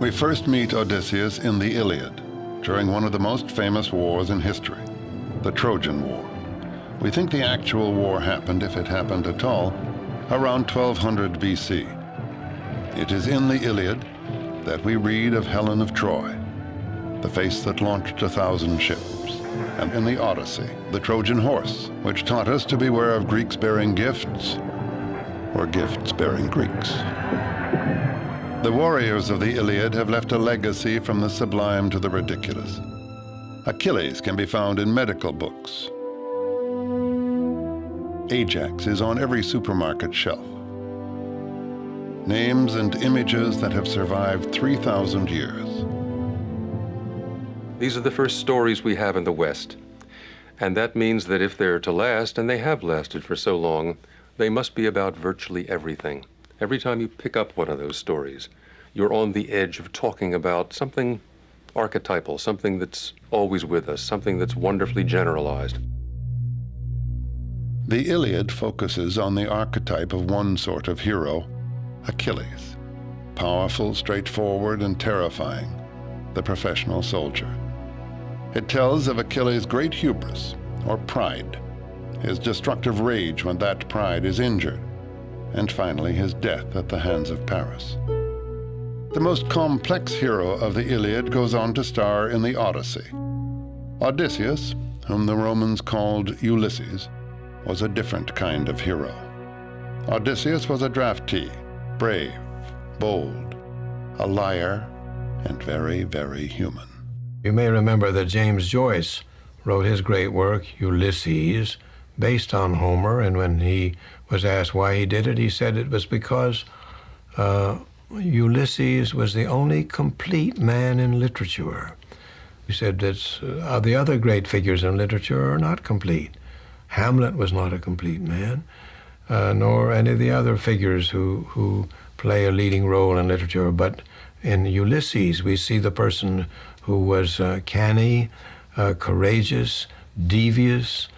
We first meet Odysseus in the Iliad, during one of the most famous wars in history, the Trojan War. We think the actual war happened, if it happened at all, around 1200 BC. It is in the Iliad that we read of Helen of Troy, the face that launched 1,000 ships, and in the Odyssey, the Trojan horse, which taught us to beware of Greeks bearing gifts, or gifts bearing Greeks. The warriors of the Iliad have left a legacy from the sublime to the ridiculous. Achilles can be found in medical books. Ajax is on every supermarket shelf. Names and images that have survived 3,000 years. These are the first stories we have in the West. And that means that if they're to last, and they have lasted for so long, they must be about virtually everything. Every time you pick up one of those stories, you're on the edge of talking about something archetypal, something that's always with us, something that's wonderfully generalized. The Iliad focuses on the archetype of one sort of hero, Achilles. Powerful, straightforward, and terrifying, the professional soldier. It tells of Achilles' great hubris, or pride, his destructive rage when that pride is injured, and finally his death at the hands of Paris. The most complex hero of the Iliad goes on to star in the Odyssey. Odysseus, whom the Romans called Ulysses, was a different kind of hero. Odysseus was a draftee, brave, bold, a liar, and very, very human. You may remember that James Joyce wrote his great work, Ulysses, based on Homer, and when he was asked why he did it, he said it was because Ulysses was the only complete man in literature. He said that the other great figures in literature are not complete. Hamlet was not a complete man, nor any of the other figures who play a leading role in literature. But in Ulysses, we see the person who was canny, courageous, devious,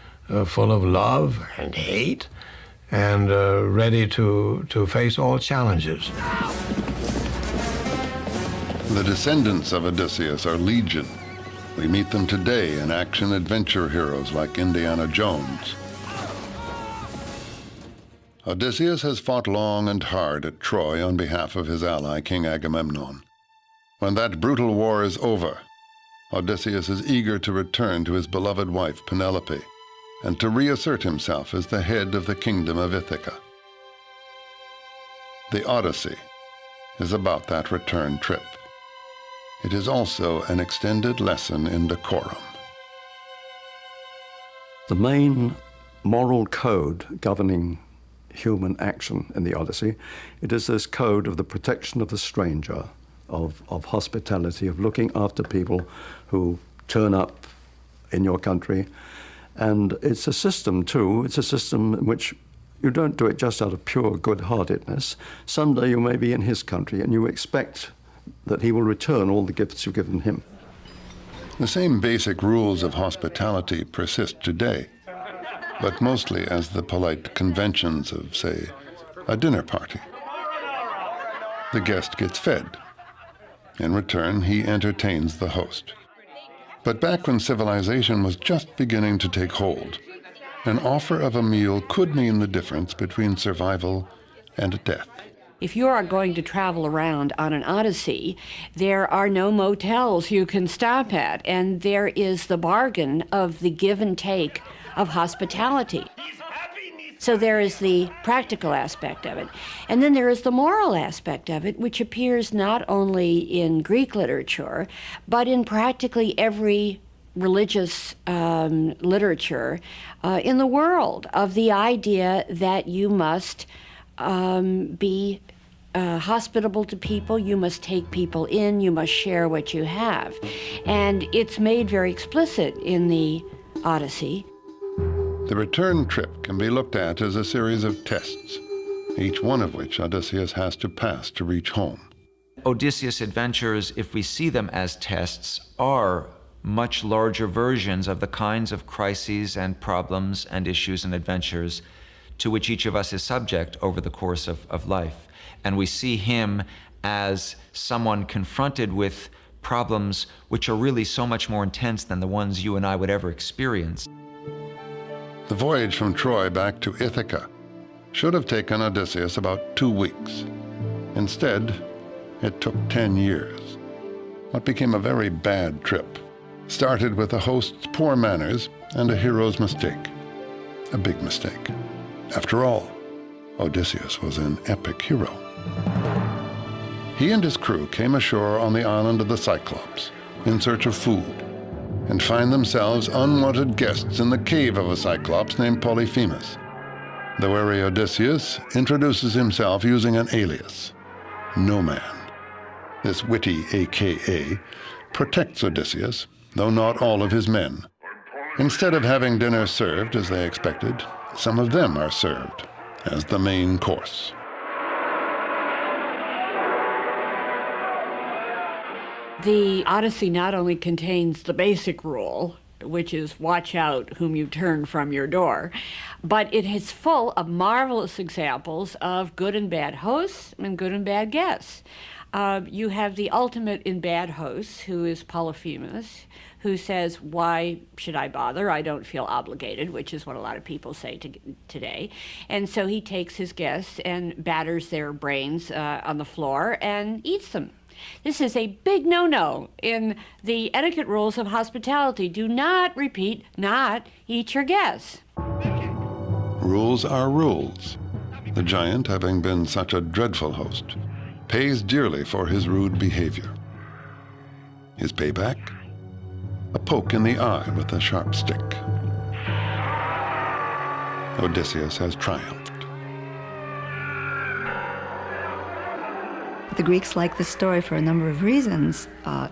full of love and hate, and ready to face all challenges. The descendants of Odysseus are legion. We meet them today in action-adventure heroes like Indiana Jones. Odysseus has fought long and hard at Troy on behalf of his ally, King Agamemnon. When that brutal war is over, Odysseus is eager to return to his beloved wife, Penelope, and to reassert himself as the head of the kingdom of Ithaca. The Odyssey is about that return trip. It is also an extended lesson in decorum. The main moral code governing human action in the Odyssey, it is this code of the protection of the stranger, of hospitality, of looking after people who turn up in your country. And it's a system, too. It's a system in which you don't do it just out of pure good-heartedness. Someday you may be in his country and you expect that he will return all the gifts you've given him. The same basic rules of hospitality persist today, but mostly as the polite conventions of, say, a dinner party. The guest gets fed. In return, he entertains the host. But back when civilization was just beginning to take hold, an offer of a meal could mean the difference between survival and death. If you are going to travel around on an Odyssey, there are no motels you can stop at, and there is the bargain of the give and take of hospitality. So there is the practical aspect of it. And then there is the moral aspect of it, which appears not only in Greek literature, but in practically every religious literature in the world, of the idea that you must be hospitable to people, you must take people in, you must share what you have. And it's made very explicit in the Odyssey. The return trip can be looked at as a series of tests, each one of which Odysseus has to pass to reach home. Odysseus' adventures, if we see them as tests, are much larger versions of the kinds of crises and problems and issues and adventures to which each of us is subject over the course of life. And we see him as someone confronted with problems which are really so much more intense than the ones you and I would ever experience. The voyage from Troy back to Ithaca should have taken Odysseus about 2 weeks. Instead, it took 10 years. What became a very bad trip started with a host's poor manners and a hero's mistake. A big mistake. After all, Odysseus was an epic hero. He and his crew came ashore on the island of the Cyclops in search of food and find themselves unwanted guests in the cave of a Cyclops named Polyphemus. The wary Odysseus introduces himself using an alias, No Man. This witty AKA protects Odysseus, though not all of his men. Instead of having dinner served as they expected, some of them are served as the main course. The Odyssey not only contains the basic rule, which is watch out whom you turn from your door, but it is full of marvelous examples of good and bad hosts and good and bad guests. You have the ultimate in bad hosts, who is Polyphemus, who says, why should I bother? I don't feel obligated, which is what a lot of people say today. And so he takes his guests and batters their brains on the floor and eats them. This is a big no-no in the etiquette rules of hospitality. Do not, repeat, not eat your guests. Rules are rules. The giant, having been such a dreadful host, pays dearly for his rude behavior. His payback? A poke in the eye with a sharp stick. Odysseus has triumphed. The Greeks liked this story for a number of reasons.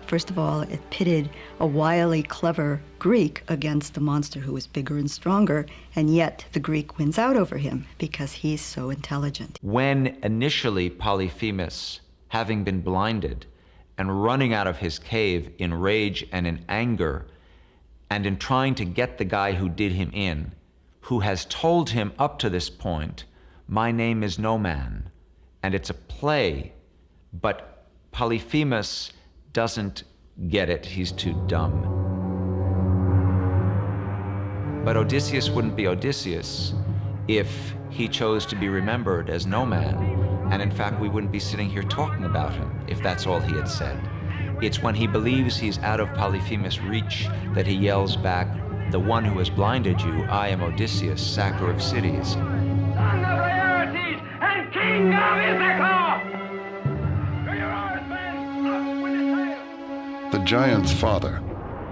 First of all, it pitted a wily, clever Greek against a monster who was bigger and stronger, and yet the Greek wins out over him because he's so intelligent. When initially Polyphemus, having been blinded and running out of his cave in rage and in anger, and in trying to get the guy who did him in, who has told him up to this point, my name is No Man, and it's a play, but Polyphemus doesn't get it. He's too dumb. But Odysseus wouldn't be Odysseus if he chose to be remembered as No Man. And in fact, we wouldn't be sitting here talking about him if that's all he had said. It's when he believes he's out of Polyphemus' reach that he yells back, the one who has blinded you, I am Odysseus, sacker of cities. Son of Laertes and king of Ithaca! The giant's father,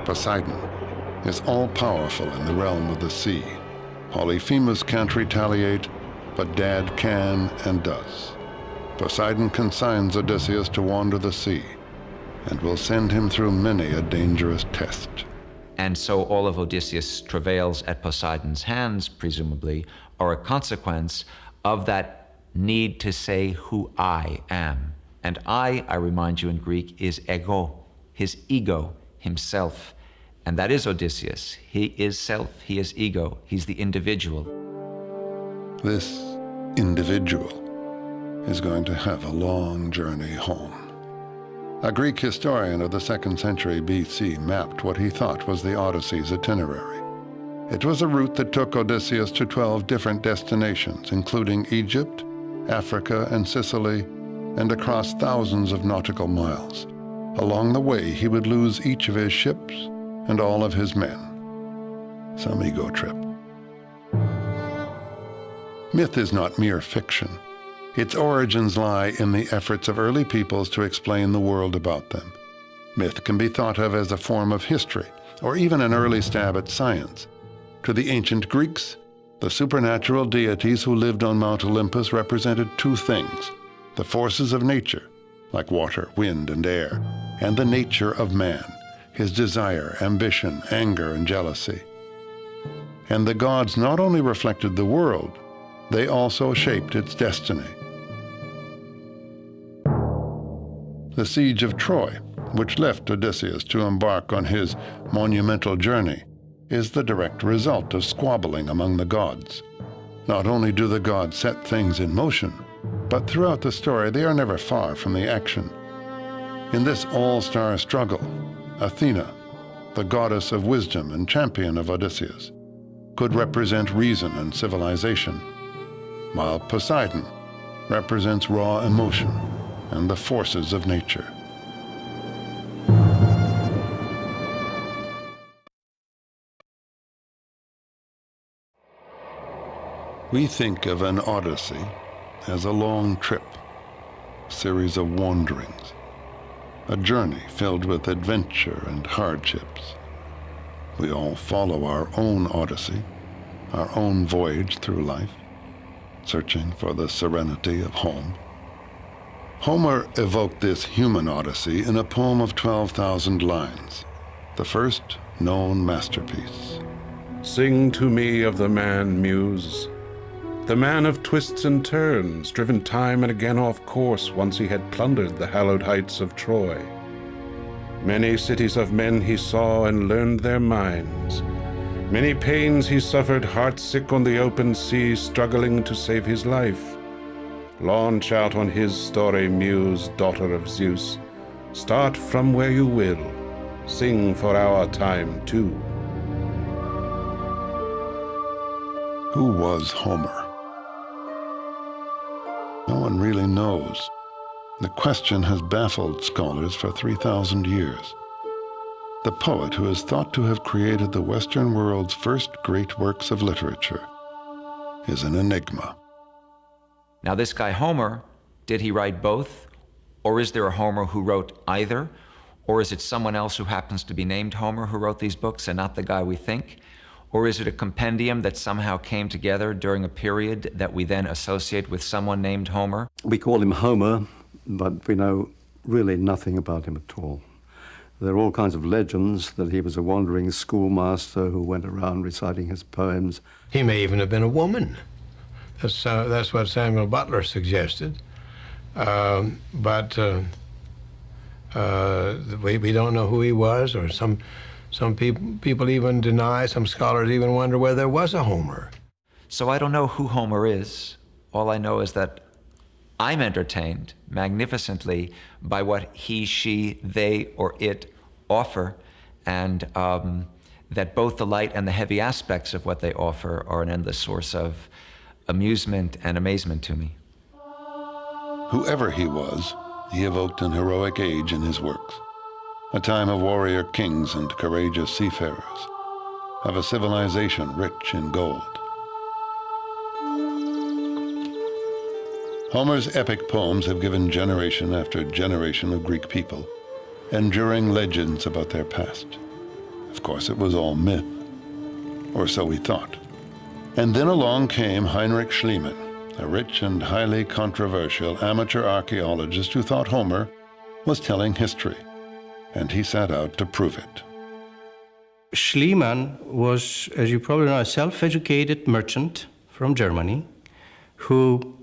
Poseidon, is all-powerful in the realm of the sea. Polyphemus can't retaliate, but Dad can and does. Poseidon consigns Odysseus to wander the sea and will send him through many a dangerous test. And so all of Odysseus' travails at Poseidon's hands, presumably, are a consequence of that need to say who I am. And I remind you in Greek, is ego, his ego, himself. And that is Odysseus. He is self, he is ego, he's the individual. This individual is going to have a long journey home. A Greek historian of the 2nd century BC mapped what he thought was the Odyssey's itinerary. It was a route that took Odysseus to 12 different destinations, including Egypt, Africa, and Sicily, and across thousands of nautical miles. Along the way, he would lose each of his ships and all of his men. Some ego trip. Myth is not mere fiction. Its origins lie in the efforts of early peoples to explain the world about them. Myth can be thought of as a form of history, or even an early stab at science. To the ancient Greeks, the supernatural deities who lived on Mount Olympus represented two things: the forces of nature, like water, wind, and air, and the nature of man, his desire, ambition, anger, and jealousy. And the gods not only reflected the world, they also shaped its destiny. The siege of Troy, which left Odysseus to embark on his monumental journey, is the direct result of squabbling among the gods. Not only do the gods set things in motion, But throughout the story, they are never far from the action. In this all-star struggle, Athena, the goddess of wisdom and champion of Odysseus, could represent reason and civilization, while Poseidon represents raw emotion and the forces of nature. We think of an Odyssey as a long trip, a series of wanderings, a journey filled with adventure and hardships. We all follow our own Odyssey, our own voyage through life, searching for the serenity of home. Homer evoked this human Odyssey in a poem of 12,000 lines, the first known masterpiece. Sing to me of the man, Muse, the man of twists and turns, driven time and again off course once he had plundered the hallowed heights of Troy. Many cities of men he saw and learned their minds. Many pains he suffered, heart-sick on the open sea, struggling to save his life. Launch out on his story, Muse, daughter of Zeus. Start from where you will. Sing for our time, too. Who was Homer? No one really knows. The question has baffled scholars for 3,000 years. The poet who is thought to have created the Western world's first great works of literature is an enigma. Now this guy Homer, did he write both? Or is there a Homer who wrote either? Or is it someone else who happens to be named Homer who wrote these books and not the guy we think? Or is it a compendium that somehow came together during a period that we then associate with someone named Homer? We call him Homer, but we know really nothing about him at all. There are all kinds of legends that he was a wandering schoolmaster who went around reciting his poems. He may even have been a woman. That's what Samuel Butler suggested. But we don't know who he was, or some people even deny, some scholars even wonder whether there was a Homer. So I don't know who Homer is. All I know is that I'm entertained magnificently by what he, she, they, or it offer, and that both the light and the heavy aspects of what they offer are an endless source of amusement and amazement to me. Whoever he was, he evoked an heroic age in his works, a time of warrior kings and courageous seafarers, of a civilization rich in gold. Homer's epic poems have given generation after generation of Greek people enduring legends about their past. Of course, it was all myth, or so we thought. And then along came Heinrich Schliemann, a rich and highly controversial amateur archaeologist who thought Homer was telling history, and he set out to prove it. Schliemann was, as you probably know, a self-educated merchant from Germany who,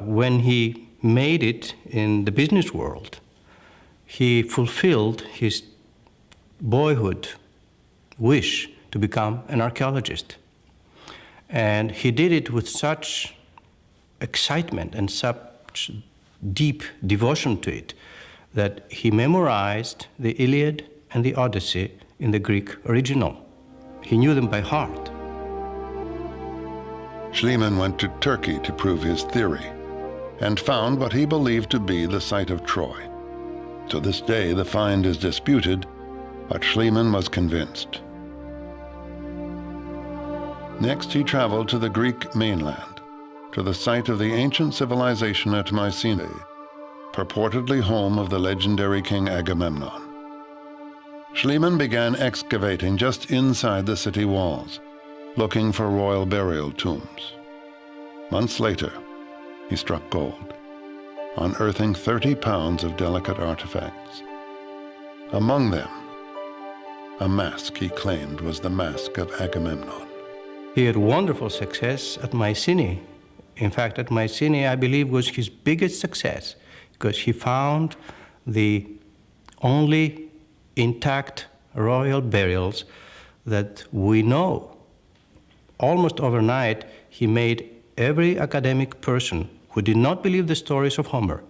when he made it in the business world, he fulfilled his boyhood wish to become an archaeologist. And he did it with such excitement and such deep devotion to it that he memorized the Iliad and the Odyssey in the Greek original. He knew them by heart. Schliemann went to Turkey to prove his theory and found what he believed to be the site of Troy. To this day, the find is disputed, but Schliemann was convinced. Next, he traveled to the Greek mainland, to the site of the ancient civilization at Mycenae, purportedly home of the legendary king Agamemnon. Schliemann began excavating just inside the city walls, looking for royal burial tombs. Months later, he struck gold, unearthing 30 pounds of delicate artifacts. Among them, a mask he claimed was the mask of Agamemnon. He had wonderful success at Mycenae. In fact, at Mycenae, I believe, was his biggest success, because he found the only intact royal burials that we know. Almost overnight, he made every academic person who did not believe the stories of Homer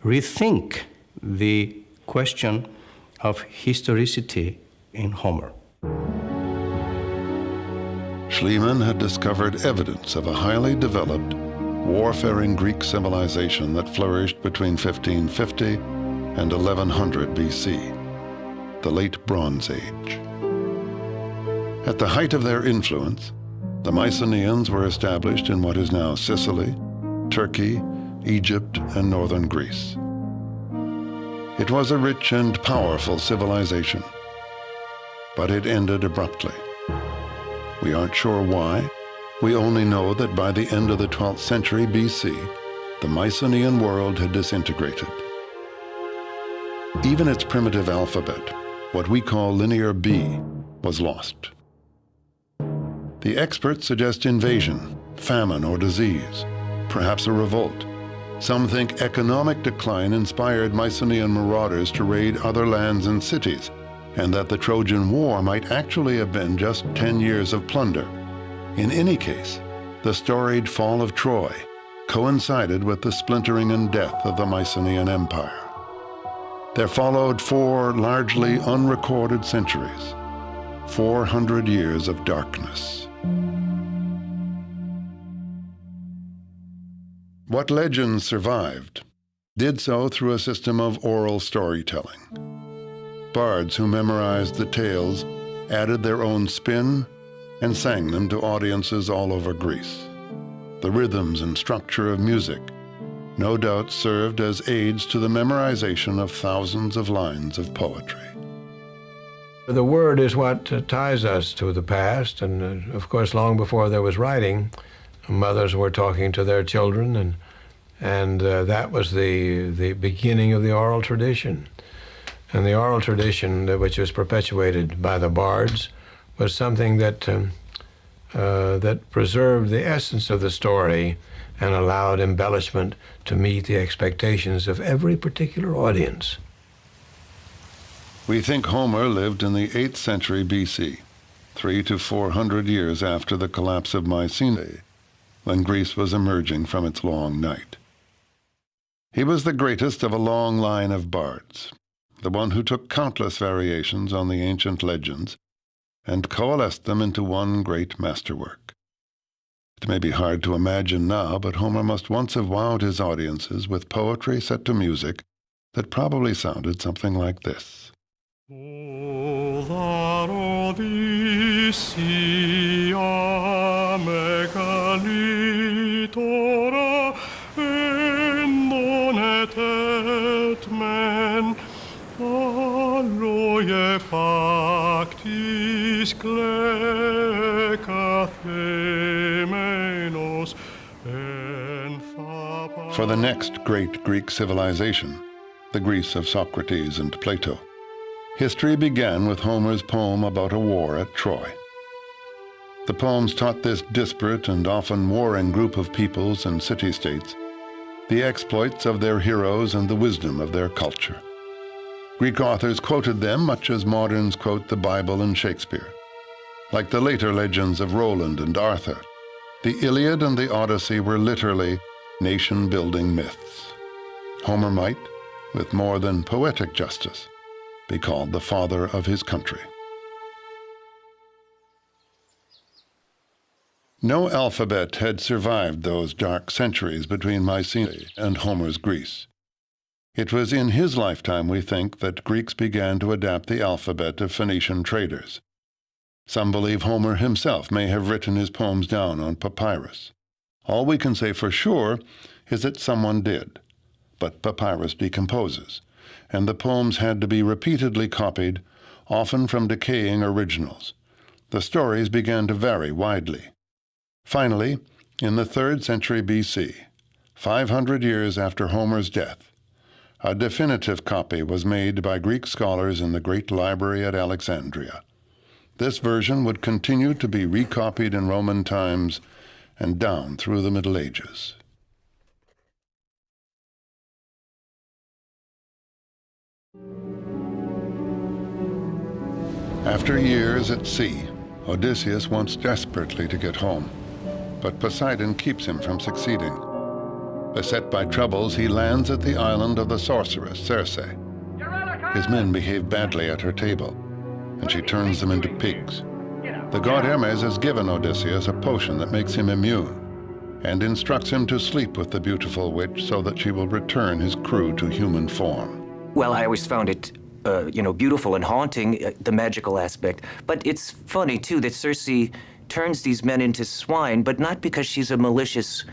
rethink the question of historicity in Homer. Schliemann had discovered evidence of a highly developed, warfaring Greek civilization that flourished between 1550 and 1100 BC, the Late Bronze Age. At the height of their influence, the Mycenaeans were established in what is now Sicily, Turkey, Egypt, and northern Greece. It was a rich and powerful civilization, but it ended abruptly. We aren't sure why. We only know that by the end of the 12th century BC, the Mycenaean world had disintegrated. Even its primitive alphabet, what we call Linear B, was lost. The experts suggest invasion, famine, or disease, perhaps a revolt. Some think economic decline inspired Mycenaean marauders to raid other lands and cities, and that the Trojan War might actually have been just 10 years of plunder. In any case, the storied fall of Troy coincided with the splintering and death of the Mycenaean Empire. There followed 4 largely unrecorded centuries, 400 years of darkness. What legends survived did so through a system of oral storytelling. Bards who memorized the tales added their own spin and sang them to audiences all over Greece. The rhythms and structure of music no doubt served as aids to the memorization of thousands of lines of poetry. The word is what ties us to the past, and of course, long before there was writing, mothers were talking to their children, and that was the beginning of the oral tradition. And the oral tradition, which was perpetuated by the bards, was something that preserved the essence of the story and allowed embellishment to meet the expectations of every particular audience. We think Homer lived in the 8th century BC, 300 to 400 years after the collapse of Mycenae, when Greece was emerging from its long night. He was the greatest of a long line of bards, the one who took countless variations on the ancient legends and coalesced them into one great masterwork. It may be hard to imagine now, but Homer must once have wowed his audiences with poetry set to music that probably sounded something like this. O that Odyssey megalitora endonet et men alloye pactis klekathemenos en fapa. For the next great Greek civilization, the Greece of Socrates and Plato, history began with Homer's poem about a war at Troy. The poems taught this disparate and often warring group of peoples and city-states the exploits of their heroes and the wisdom of their culture. Greek authors quoted them much as moderns quote the Bible and Shakespeare. Like the later legends of Roland and Arthur, the Iliad and the Odyssey were literally nation-building myths. Homer might, with more than poetic justice, be called the father of his country. No alphabet had survived those dark centuries between Mycenae and Homer's Greece. It was in his lifetime, we think, that Greeks began to adapt the alphabet of Phoenician traders. Some believe Homer himself may have written his poems down on papyrus. All we can say for sure is that someone did, but papyrus decomposes, and the poems had to be repeatedly copied, often from decaying originals. The stories began to vary widely. Finally, in the 3rd century BC, 500 years after Homer's death, a definitive copy was made by Greek scholars in the Great Library at Alexandria. This version would continue to be recopied in Roman times and down through the Middle Ages. After years at sea, Odysseus wants desperately to get home, but Poseidon keeps him from succeeding. Beset by troubles, he lands at the island of the sorceress, Circe. His men behave badly at her table, and she turns them into pigs. The god Hermes has given Odysseus a potion that makes him immune, and instructs him to sleep with the beautiful witch so that she will return his crew to human form. Well, I always found it, beautiful and haunting, the magical aspect. But it's funny, too, that Circe turns these men into swine, but not because she's a malicious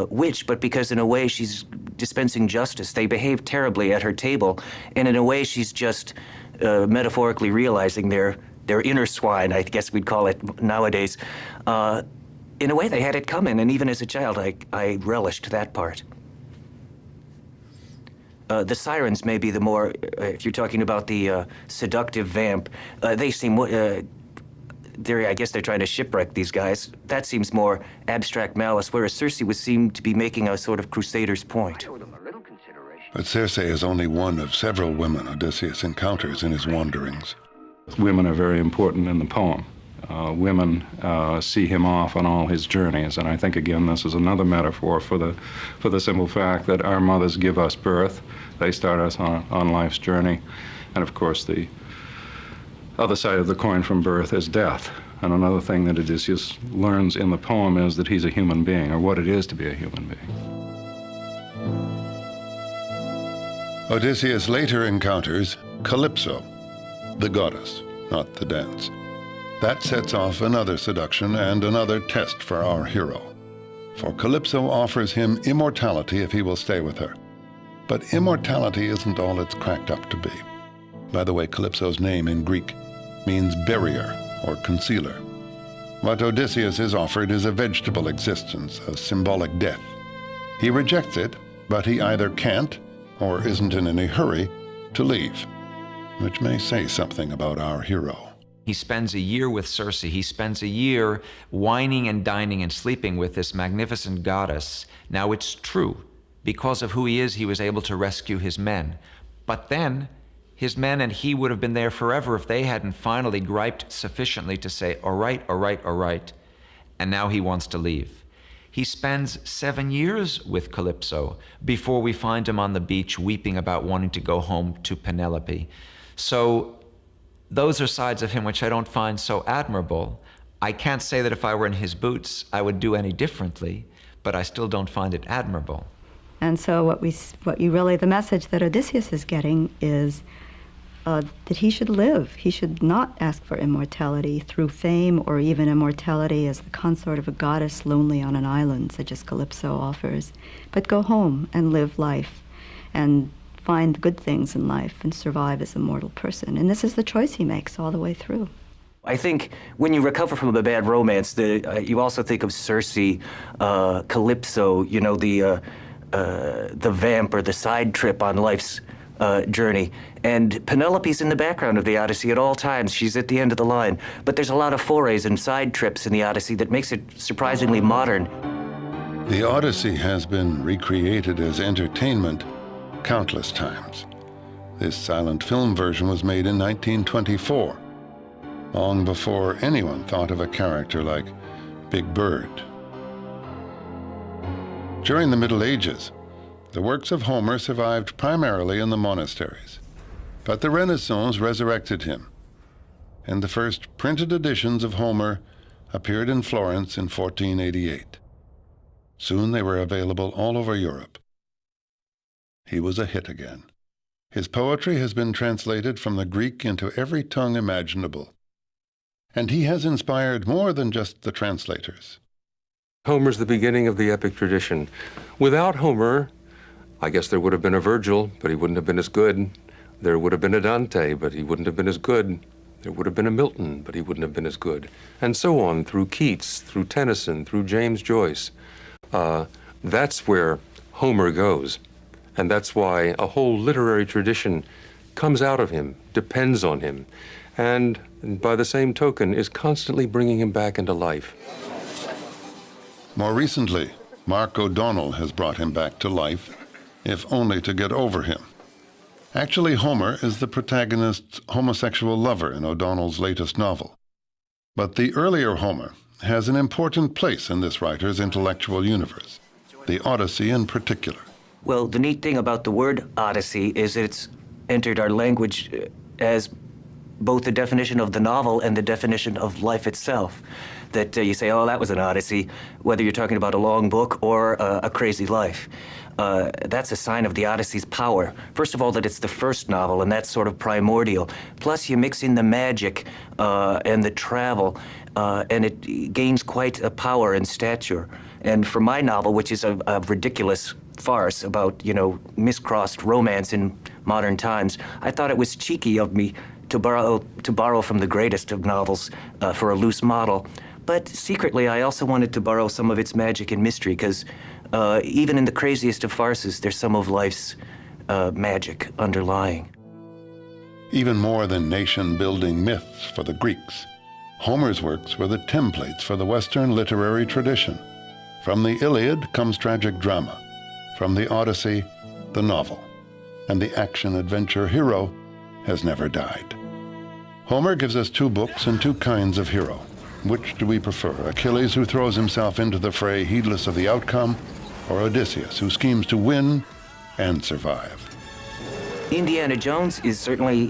witch, but because in a way she's dispensing justice. They behave terribly at her table, and in a way she's just metaphorically realizing their inner swine, I guess we'd call it nowadays. In a way, they had it coming, and even as a child, I relished that part. The sirens may be the more, if you're talking about the seductive vamp, they seem, I guess they're trying to shipwreck these guys. That seems more abstract malice, whereas Circe would seem to be making a sort of crusader's point. But Circe is only one of several women Odysseus encounters in his wanderings. Women are very important in the poem. Women see him off on all his journeys, and I think, again, this is another metaphor for the simple fact that our mothers give us birth. They start us on life's journey, and of course the other side of the coin from birth is death. And another thing that Odysseus learns in the poem is that he's a human being, or what it is to be a human being. Odysseus later encounters Calypso, the goddess, not the dance. That sets off another seduction and another test for our hero. For Calypso offers him immortality if he will stay with her. But immortality isn't all it's cracked up to be. By the way, Calypso's name in Greek means barrier or concealer. What Odysseus is offered is a vegetable existence, a symbolic death. He rejects it, but he either can't or isn't in any hurry to leave, which may say something about our hero. He spends a year with Circe. He spends a year wining and dining and sleeping with this magnificent goddess. Now, it's true. Because of who he is, he was able to rescue his men. But then, his men and he would have been there forever if they hadn't finally griped sufficiently to say, all right, all right, all right. And now he wants to leave. He spends 7 years with Calypso before we find him on the beach weeping about wanting to go home to Penelope. So those are sides of him which I don't find so admirable. I can't say that if I were in his boots, I would do any differently, but I still don't find it admirable. And so the message that Odysseus is getting is that he should live. He should not ask for immortality through fame or even immortality as the consort of a goddess lonely on an island, such as Calypso offers, but go home and live life and find good things in life and survive as a mortal person. And this is the choice he makes all the way through. I think when you recover from a bad romance, you also think of Circe, Calypso, the vamp or the side trip on life's journey. And Penelope's in the background of the Odyssey at all times. She's at the end of the line. But there's a lot of forays and side trips in the Odyssey that makes it surprisingly modern. The Odyssey has been recreated as entertainment countless times. This silent film version was made in 1924, long before anyone thought of a character like Big Bird. During the Middle Ages, the works of Homer survived primarily in the monasteries, but the Renaissance resurrected him, and the first printed editions of Homer appeared in Florence in 1488. Soon they were available all over Europe. He was a hit again. His poetry has been translated from the Greek into every tongue imaginable, and he has inspired more than just the translators. Homer's the beginning of the epic tradition. Without Homer, I guess there would have been a Virgil, but he wouldn't have been as good. There would have been a Dante, but he wouldn't have been as good. There would have been a Milton, but he wouldn't have been as good. And so on, through Keats, through Tennyson, through James Joyce. That's where Homer goes. And that's why a whole literary tradition comes out of him, depends on him, and by the same token is constantly bringing him back into life. More recently, Mark O'Donnell has brought him back to life, if only to get over him. Actually, Homer is the protagonist's homosexual lover in O'Donnell's latest novel. But the earlier Homer has an important place in this writer's intellectual universe. the Odyssey in particular. Well, the neat thing about the word Odyssey is that it's entered our language as both the definition of the novel and the definition of life itself. That you say, oh, that was an Odyssey, whether you're talking about a long book or a crazy life. That's a sign of the Odyssey's power. First of all, that it's the first novel, and that's sort of primordial. Plus, you mix in the magic and the travel, and it gains quite a power and stature. And for my novel, which is a ridiculous farce about, miscrossed romance in modern times, I thought it was cheeky of me to borrow from the greatest of novels for a loose model. But secretly, I also wanted to borrow some of its magic and mystery, because even in the craziest of farces, there's some of life's magic underlying. Even more than nation-building myths for the Greeks, Homer's works were the templates for the Western literary tradition. From the Iliad comes tragic drama. From the Odyssey, the novel. And the action-adventure hero has never died. Homer gives us two books and two kinds of hero. Which do we prefer? Achilles, who throws himself into the fray heedless of the outcome, or Odysseus, who schemes to win and survive? Indiana Jones is certainly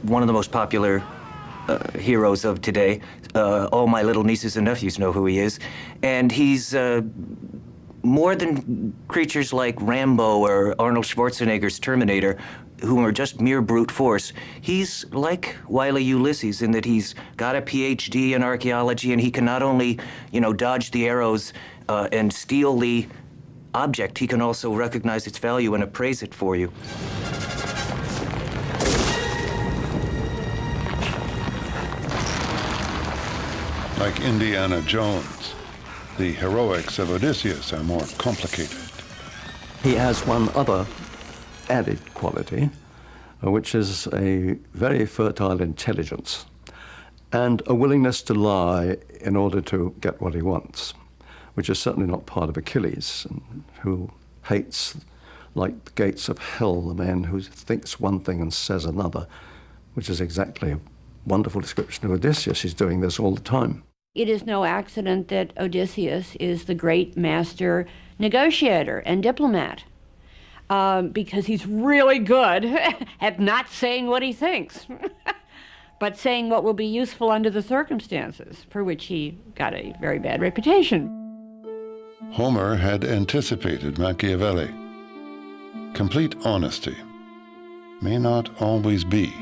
one of the most popular heroes of today. All my little nieces and nephews know who he is. And he's more than creatures like Rambo or Arnold Schwarzenegger's Terminator, who are just mere brute force. He's like wily Ulysses in that he's got a PhD in archaeology, and he can not only, dodge the arrows and steal the object, he can also recognize its value and appraise it for you. Like Indiana Jones, the heroics of Odysseus are more complicated. He has one other added quality, which is a very fertile intelligence and a willingness to lie in order to get what he wants, which is certainly not part of Achilles, who hates, like the gates of hell, the man who thinks one thing and says another, which is exactly a wonderful description of Odysseus. He's doing this all the time. It is no accident that Odysseus is the great master negotiator and diplomat, because he's really good at not saying what he thinks, but saying what will be useful under the circumstances, for which he got a very bad reputation. Homer had anticipated Machiavelli. Complete honesty may not always be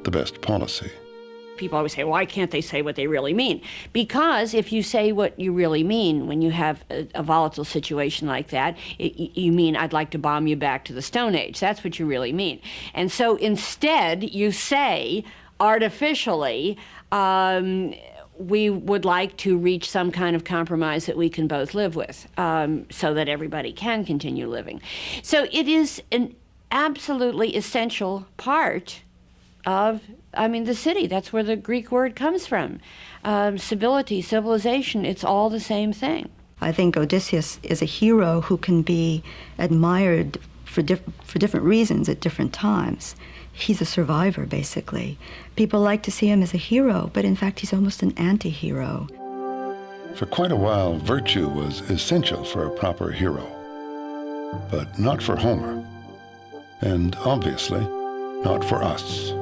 the best policy. People always say, why can't they say what they really mean? Because if you say what you really mean when you have a volatile situation like that, you mean, I'd like to bomb you back to the Stone Age. That's what you really mean. And so instead, you say, artificially, we would like to reach some kind of compromise that we can both live with, so that everybody can continue living. So it is an absolutely essential part of, the city. That's where the Greek word comes from. Civility, civilization, it's all the same thing. I think Odysseus is a hero who can be admired for different reasons at different times. He's a survivor, basically. People like to see him as a hero, but in fact he's almost an anti-hero. For quite a while, virtue was essential for a proper hero, but not for Homer, and obviously not for us.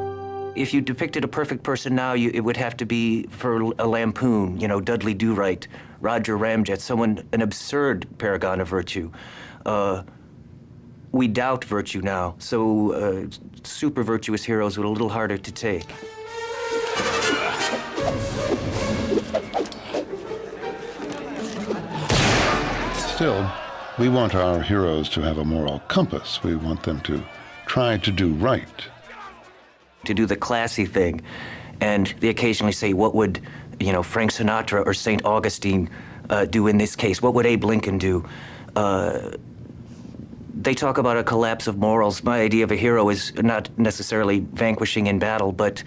If you depicted a perfect person now, it would have to be for a lampoon, Dudley Do-Right, Roger Ramjet, an absurd paragon of virtue. We doubt virtue now, so super virtuous heroes are a little harder to take. Still, we want our heroes to have a moral compass. We want them to try to do right. To do the classy thing. And they occasionally say, what would, Frank Sinatra or St. Augustine do in this case? What would Abe Lincoln do? They talk about a collapse of morals. My idea of a hero is not necessarily vanquishing in battle, but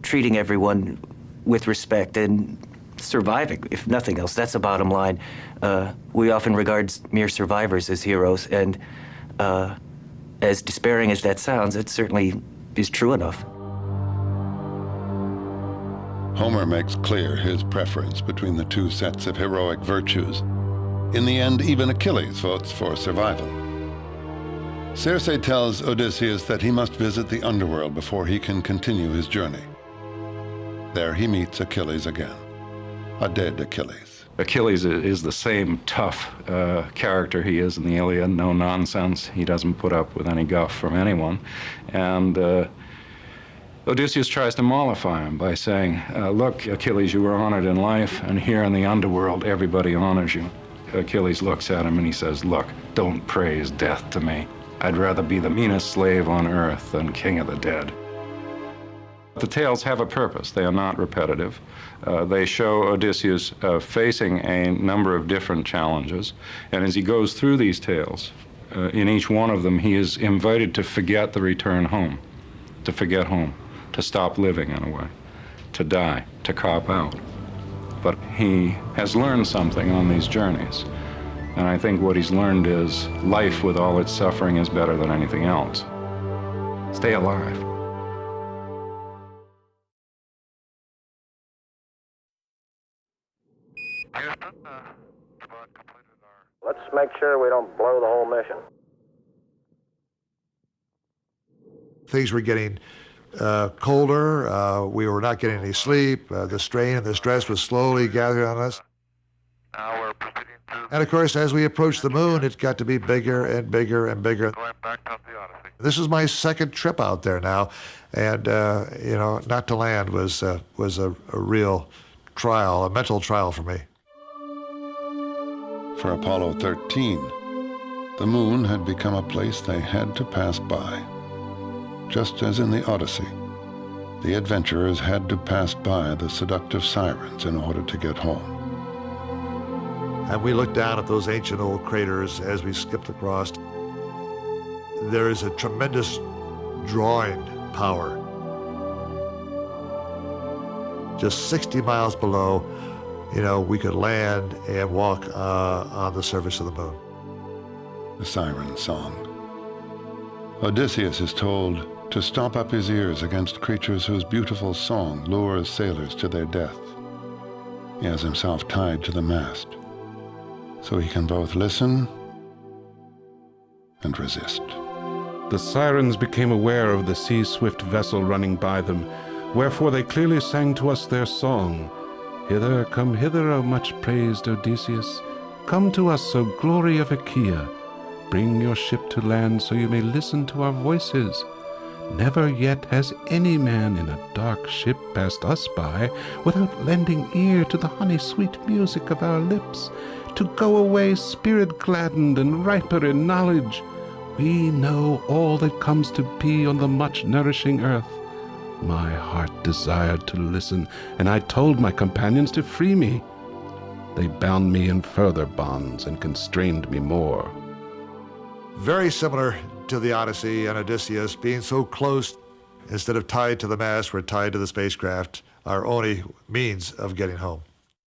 treating everyone with respect and surviving, if nothing else. That's the bottom line. We often regard mere survivors as heroes, and as despairing as that sounds, it certainly is true enough. Homer makes clear his preference between the two sets of heroic virtues. In the end, even Achilles votes for survival. Circe tells Odysseus that he must visit the underworld before he can continue his journey. There he meets Achilles again, a dead Achilles. Achilles is the same tough character he is in the Iliad, no nonsense. He doesn't put up with any guff from anyone. And Odysseus tries to mollify him by saying, look, Achilles, you were honored in life, and here in the underworld, everybody honors you. Achilles looks at him and he says, look, don't praise death to me. I'd rather be the meanest slave on earth than king of the dead. The tales have a purpose. They are not repetitive. They show Odysseus facing a number of different challenges, and as he goes through these tales, in each one of them, he is invited to forget the return home, to forget home, to stop living in a way, to die, to cop out. But he has learned something on these journeys. And I think what he's learned is life with all its suffering is better than anything else. Stay alive. Let's make sure we don't blow the whole mission. Things were getting colder. We were not getting any sleep. The strain and the stress was slowly gathering on us. Now we're proceeding to... And of course, as we approached the moon, it got to be bigger and bigger and bigger. Going back up the Odyssey. This is my second trip out there now, and you know, not to land was a real trial, a mental trial for me. For Apollo 13, the moon had become a place they had to pass by. Just as in the Odyssey, the adventurers had to pass by the seductive sirens in order to get home. And we looked down at those ancient old craters as we skipped across. There is a tremendous drawing power. Just 60 miles below, you know, we could land and walk on the surface of the moon. The siren song. Odysseus is told to stop up his ears against creatures whose beautiful song lures sailors to their death. He has himself tied to the mast, so he can both listen and resist. The sirens became aware of the sea-swift vessel running by them, wherefore they clearly sang to us their song. Hither, come hither, O much-praised Odysseus. Come to us, O glory of Achaea. Bring your ship to land so you may listen to our voices. Never yet has any man in a dark ship passed us by without lending ear to the honey-sweet music of our lips, to go away spirit-gladdened and riper in knowledge. We know all that comes to be on the much-nourishing earth. My heart desired to listen, and I told my companions to free me. They bound me in further bonds and constrained me more. Very similar to the Odyssey and Odysseus, being so close, instead of tied to the mast, we're tied to the spacecraft, our only means of getting home.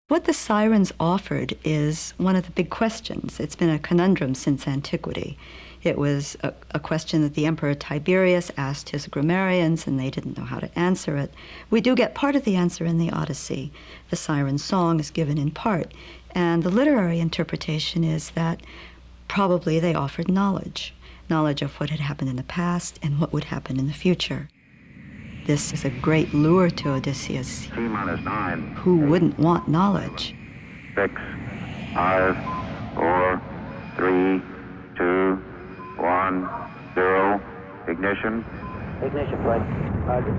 What the sirens offered is one of the big questions. It's been a conundrum since antiquity. It was a question that the Emperor Tiberius asked his grammarians, and they didn't know how to answer it. We do get part of the answer in the Odyssey. The siren song is given in part, and the literary interpretation is that probably they offered knowledge of what had happened in the past and what would happen in the future. This is a great lure to Odysseus. T-9. Who wouldn't want knowledge? 6, 5, 4, 3, 2, 1, 0. Ignition. Ignition, flight. Roger.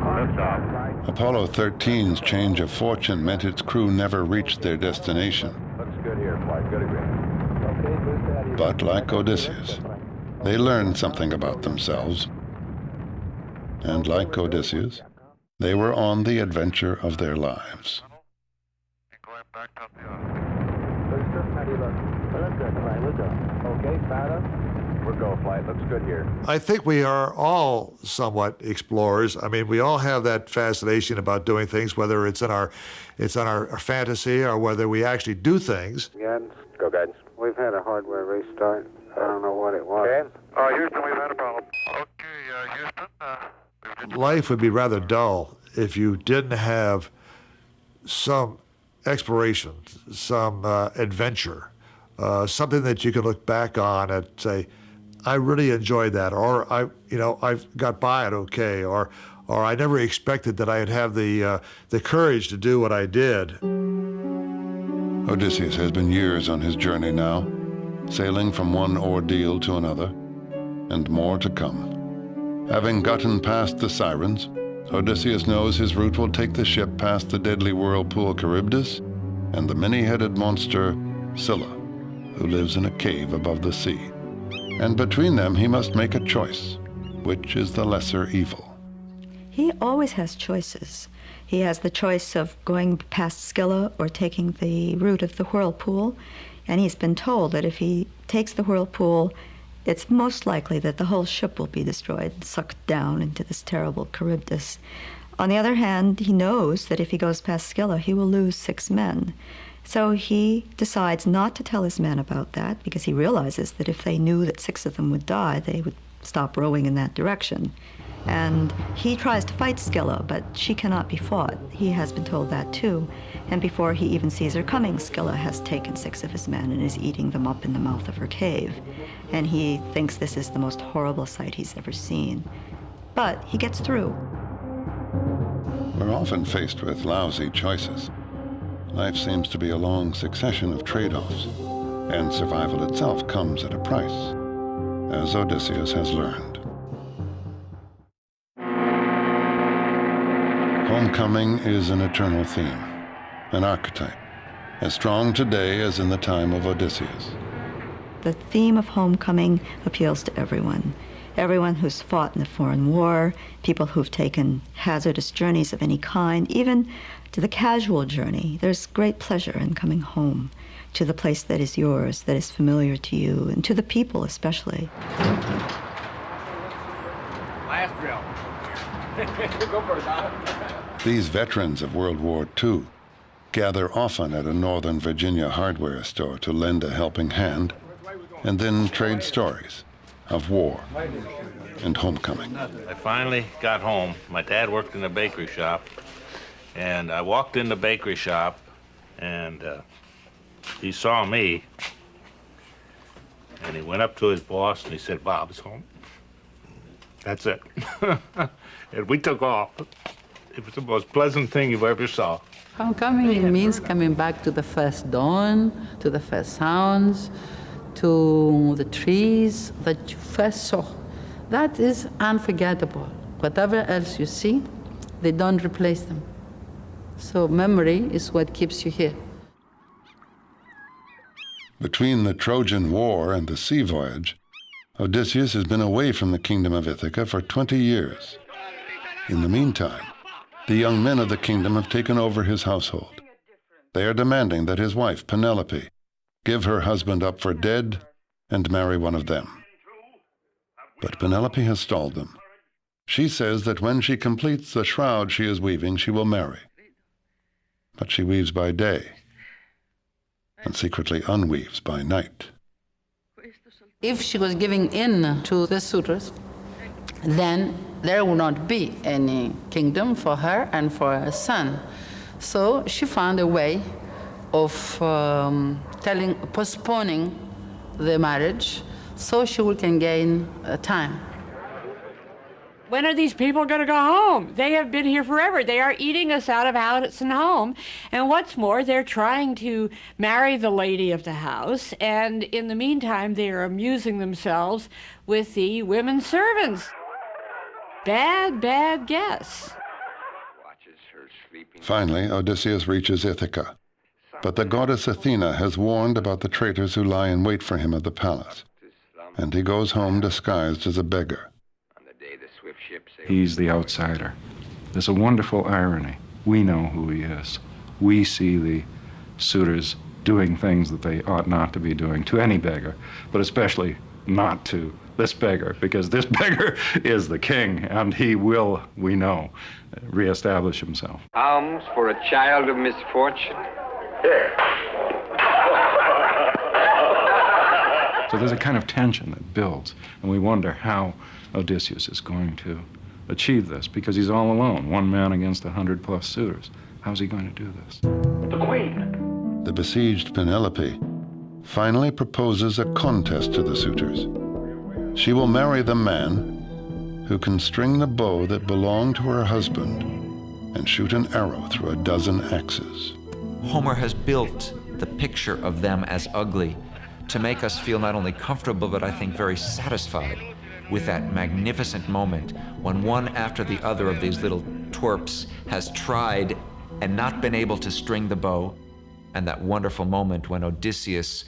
Liftoff. Apollo 13's change of fortune meant its crew never reached their destination. Looks good here, flight. Good agreement. But like Odysseus, they learned something about themselves. And like Odysseus, they were on the adventure of their lives. Going back up the Odyssey. Looks good. How do you look? Well, that's good, flight. We're go. Okay, badass. We're go, flight. Looks good here. I think we are all somewhat explorers. I mean, we all have that fascination about doing things, whether it's in our fantasy or whether we actually do things. Guidance. Go, guidance. We've had a hardware restart. I don't know what it was. Okay. Houston, we've had a problem. Okay, Houston. Life would be rather dull if you didn't have some exploration, some adventure, something that you can look back on and say, I really enjoyed that, or I got by it okay, or I never expected that I'd have the courage to do what I did. Odysseus has been years on his journey now, sailing from one ordeal to another, and more to come. Having gotten past the Sirens, Odysseus knows his route will take the ship past the deadly whirlpool Charybdis and the many-headed monster Scylla, who lives in a cave above the sea. And between them he must make a choice. Which is the lesser evil? He always has choices. He has the choice of going past Scylla or taking the route of the whirlpool, and he's been told that if he takes the whirlpool, it's most likely that the whole ship will be destroyed, sucked down into this terrible Charybdis. On the other hand, he knows that if he goes past Scylla, he will lose 6 men. So he decides not to tell his men about that, because he realizes that if they knew that 6 of them would die, they would stop rowing in that direction. And he tries to fight Scylla, but she cannot be fought. He has been told that too. And before he even sees her coming, Scylla has taken 6 of his men and is eating them up in the mouth of her cave. And he thinks this is the most horrible sight he's ever seen. But he gets through. We're often faced with lousy choices. Life seems to be a long succession of trade-offs, and survival itself comes at a price, as Odysseus has learned. Homecoming is an eternal theme, an archetype, as strong today as in the time of Odysseus. The theme of homecoming appeals to everyone. Everyone who's fought in a foreign war, people who've taken hazardous journeys of any kind, even to the casual journey. There's great pleasure in coming home to the place that is yours, that is familiar to you, and to the people especially. Last drill. Go for it, Don. These veterans of World War II gather often at a Northern Virginia hardware store to lend a helping hand and then trade stories of war and homecoming. I finally got home. My dad worked in a bakery shop, and I walked in the bakery shop, and he saw me, and he went up to his boss, and he said, "Bob's home." That's it. And we took off. It was the most pleasant thing you ever saw. Homecoming means coming back to the first dawn, to the first sounds, to the trees that you first saw. That is unforgettable. Whatever else you see, they don't replace them. So memory is what keeps you here. Between the Trojan War and the sea voyage, Odysseus has been away from the kingdom of Ithaca for 20 years. In the meantime, the young men of the kingdom have taken over his household. They are demanding that his wife, Penelope, give her husband up for dead and marry one of them. But Penelope has stalled them. She says that when she completes the shroud she is weaving, she will marry. But she weaves by day and secretly unweaves by night. If she was giving in to the suitors, then there would not be any kingdom for her and for her son. So she found a way of postponing the marriage so she can gain time. When are these people going to go home? They have been here forever. They are eating us out of house and home. And what's more, they're trying to marry the lady of the house. And in the meantime, they are amusing themselves with the women servants. Bad, bad guess. Finally, Odysseus reaches Ithaca. But the goddess Athena has warned about the traitors who lie in wait for him at the palace. And he goes home disguised as a beggar. He's the outsider. There's a wonderful irony. We know who he is. We see the suitors doing things that they ought not to be doing to any beggar, but especially not to this beggar, because this beggar is the king, and he will, we know, reestablish himself. Alms for a child of misfortune. So there's a kind of tension that builds, and we wonder how Odysseus is going to achieve this, because he's all alone, one man against 100+ suitors. How's he going to do this? The Queen! The besieged Penelope finally proposes a contest to the suitors. She will marry the man who can string the bow that belonged to her husband and shoot an arrow through a dozen axes. Homer has built the picture of them as ugly to make us feel not only comfortable, but I think very satisfied with that magnificent moment when one after the other of these little twerps has tried and not been able to string the bow, and that wonderful moment when Odysseus,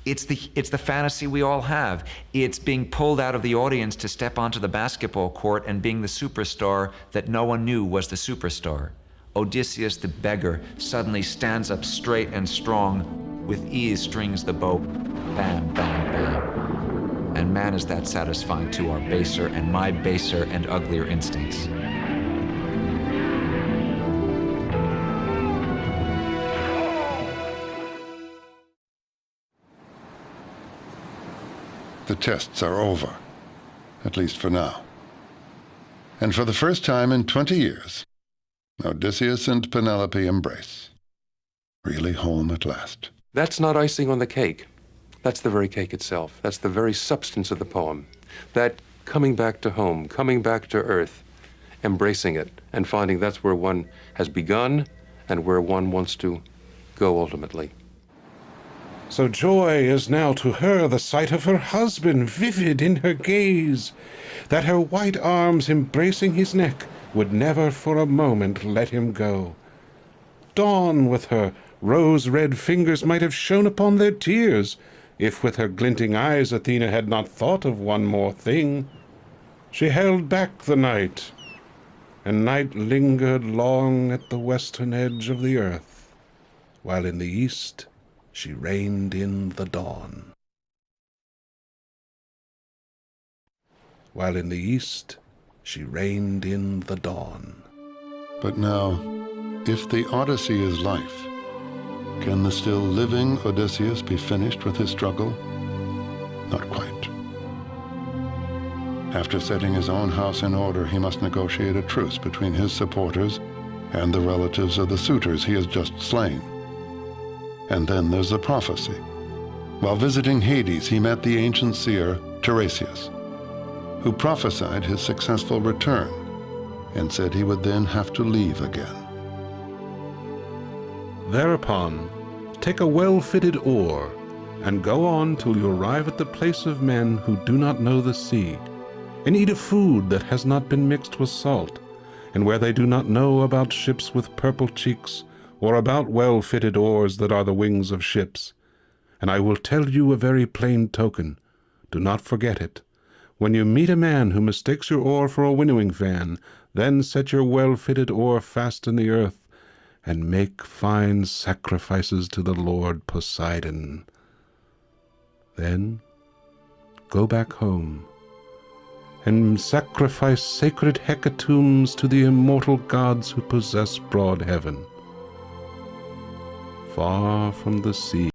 it's the fantasy we all have. It's being pulled out of the audience to step onto the basketball court and being the superstar that no one knew was the superstar. Odysseus the beggar suddenly stands up straight and strong, with ease strings the bow, bam, bam, bam. And man, is that satisfying to our baser and my baser and uglier instincts. The tests are over, at least for now. And for the first time in 20 years, Odysseus and Penelope embrace. Really home at last. That's not icing on the cake. That's the very cake itself. That's the very substance of the poem. That coming back to home, coming back to earth, embracing it, and finding that's where one has begun and where one wants to go ultimately. So joy is now to her the sight of her husband vivid in her gaze, that her white arms embracing his neck would never for a moment let him go. Dawn with her rose-red fingers might have shone upon their tears, if with her glinting eyes Athena had not thought of one more thing. She held back the night, and night lingered long at the western edge of the earth, while in the east she reigned in the dawn. While in the east she reigned in the dawn. But now, if the Odyssey is life, can the still living Odysseus be finished with his struggle? Not quite. After setting his own house in order, he must negotiate a truce between his supporters and the relatives of the suitors he has just slain. And then there's the prophecy. While visiting Hades, he met the ancient seer Tiresias, who prophesied his successful return and said he would then have to leave again. Thereupon, take a well-fitted oar, and go on till you arrive at the place of men who do not know the sea, and eat a food that has not been mixed with salt, and where they do not know about ships with purple cheeks, or about well-fitted oars that are the wings of ships. And I will tell you a very plain token. Do not forget it. When you meet a man who mistakes your oar for a winnowing fan, then set your well-fitted oar fast in the earth, and make fine sacrifices to the Lord Poseidon. Then go back home, and sacrifice sacred hecatombs to the immortal gods who possess broad heaven. Far from the sea.